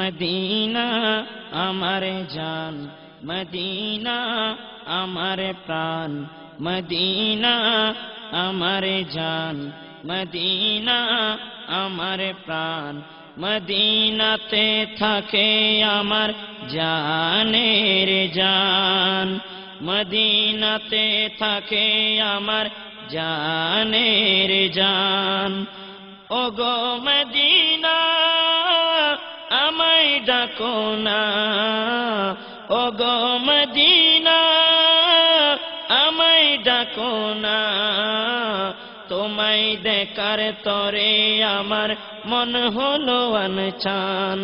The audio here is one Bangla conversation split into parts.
মদিনা আমার জান, মদিনা আমার প্রাণ, মদিনা আমার জান, মদিনা আমার প্রাণ। মদিনাতে থাকে আমার জানের জান, মদিনাতে থাকে আমার জানের জান। ওগো মদিনা আমায় ডাকো না, ওগো মদিনা আমায় ডাকো না। তোমায় দেখার তরে আমার মন হলো আনচান,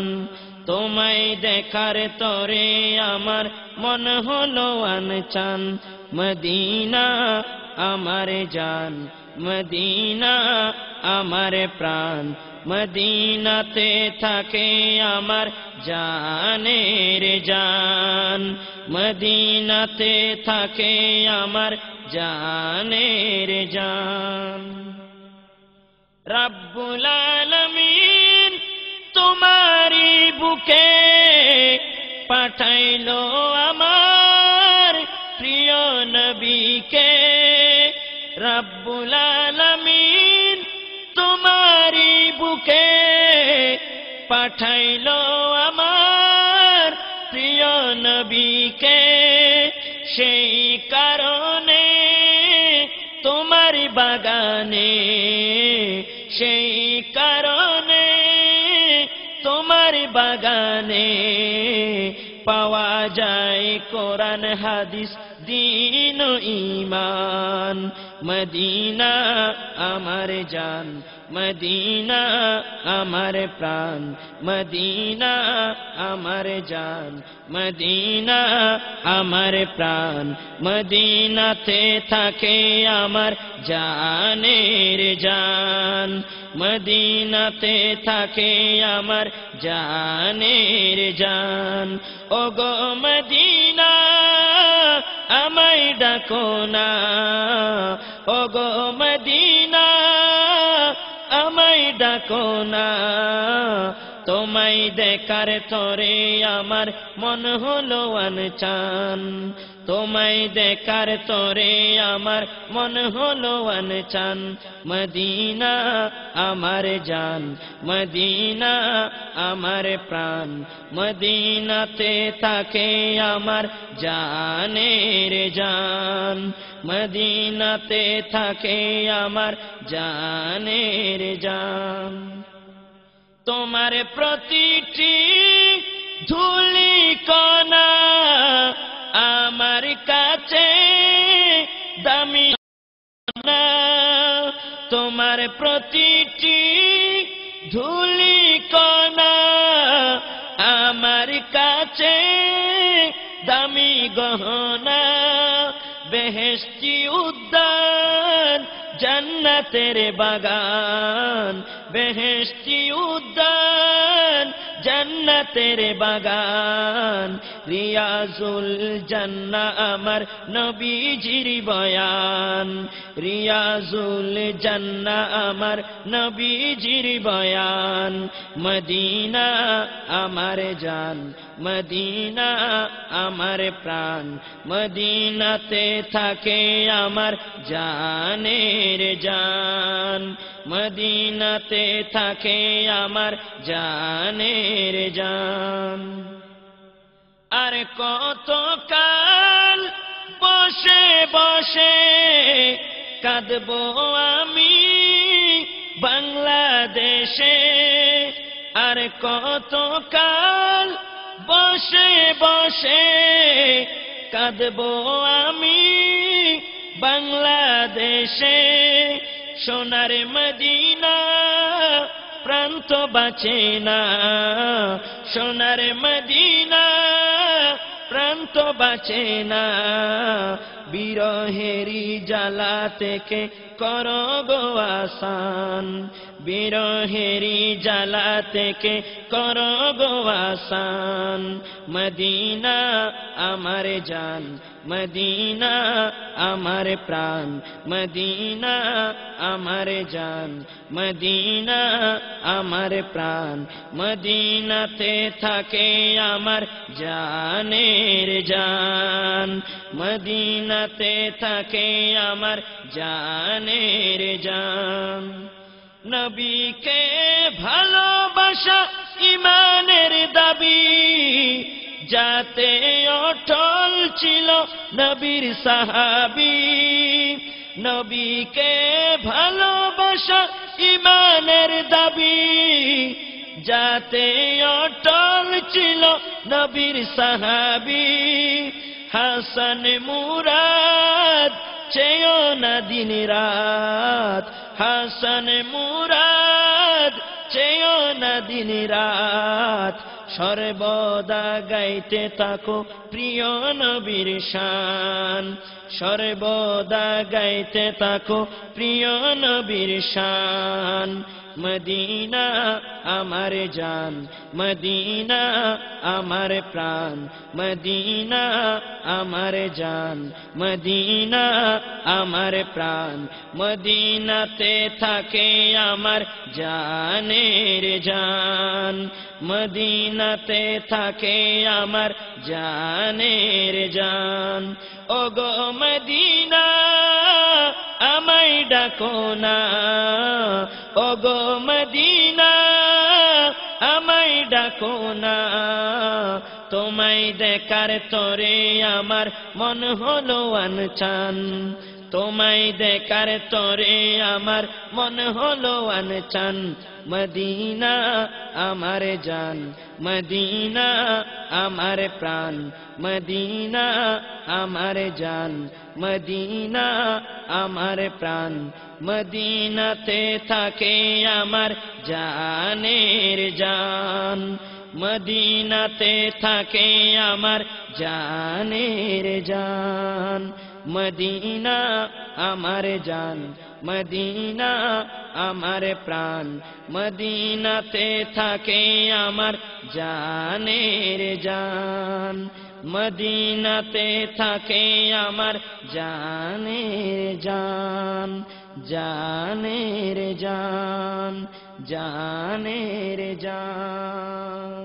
তোমায় দেখার তরে আমার মন হলো আনচান। মদিনা আমার জান, মদিনা আমার প্রাণ, মদিনাতে থাকে আমার জানের জান, মদিনাতে থাকে আমার জানের জান। রব্বুল আলামিন তোমারি বুকে পাঠাইলো আমার প্রিয় নবীকে, রব্বুল আলামিন তোমারি বুকে পাঠাইলো আমার প্রিয় নবীকে। সেই কারণে তোমার বাগানে, সেই কারণে তোমার বাগানে পাওয়া যায় কোরআন হাদিস দীন ও ঈমান। মদিনা আমার জান, মদিনা আমার প্রাণ, মদিনা আমার জান, মদিনা আমার প্রাণ। মদিনাতে থাকে আমার জানের জান, মদিনাতে থাকে আমার জানের জান। ওগো মদিনা আমায় ডাকো না, ওগো মদিনা আমায় ডাকো না। তোমায় দেখার তরে আমার মন হলো আনচান, তোমায় দেখার তরে আমার মন হলো আনচান। মদিনা আমার জান, মদিনা আমার প্রাণ, মদিনাতে থাকে আমার জানের জান, মদিনাতে থাকে আমার জানের জান। তোমার প্রতিটি ধূলি কণা আমার কাছে দামি না, তোমার প্রতিটি ধূলি কণা আমার কাছে দামি গহনা। বেহেশতি উদ্যান জান্নাতের বাগান, বেহেশতি উদ্যান জান্নাতের বাগান। রিয়াজুল জান্নাহ আমার নবীজির বয়ান, রিয়াজুল জান্নাহ আমার নবীজির বয়ান। মদিনা আমার জান, মদিনা আমার প্রাণ, মদিনাতে থাকে আমার জানের জান, মদিনাতে থাকে আমার জানের জান। আর কত কাল বসে বসে কাঁদবো আমি বাংলাদেশে, আর কত কাল বসে বসে কাঁদবো আমি বাংলাদেশে। সোনার মদিনা প্রান্ত বাঁচে না, সোনার মদিনা প্রান্ত বাঁচে না। বিরহেরি জ্বালা থেকে করো গো আসান, বিরহেরি জ্বালা থেকে করো গো আসান মদিনা আমার জান মদিনা আমার প্রাণ মদিনা আমার জান মদিনা আমার প্রাণ মদিনাতে থাকে আমার জানের জান মদিনাতে থাকে আমার জানের জান নবীকে ভালোবাসা ঈমানের দাবি যাতে অটল ছিল নবীর সাহাবী নবীকে ভালোবাসা ঈমানের দাবি যাতে অটল ছিল নবীর সাহাবী হাসান মুরাদ চেয়েও না দিন রাত হাসান মুরাদ চেয়েও না দিন রাত সর্বদা গাইতে থাকো প্রিয় নবীর শান সর্বদা গাইতে থাকো প্রিয় নবীর শান মদিনা আমার জান মদিনা আমার প্রাণ মদিনা আমার জান মদিনা আমার প্রাণ মদিনাতে থাকে আমার জানের জান মদিনাতে থাকে আমার জানের জান ওগো মদিনা আমায় ডাকো না ওগো মদিনা আমায় ডাকো না তোমায় দেখার তরে আমার মন হলো আনচান তোমায় দেখার তরে আমার মন হলো আনচান মদিনা আমার জান মদিনা আমার প্রাণ মদিনা আমার জান মদিনা আমার প্রাণ মদিনাতে থাকে আমার জানের জান মদিনাতে থাকে আমার জানের জান মদিনা আমার জান মদিনা আমার প্রাণ মদিনাতে থাকে আমার জানের জান মদিনাতে থাকে আমার জানের জান জানের জান জানের জান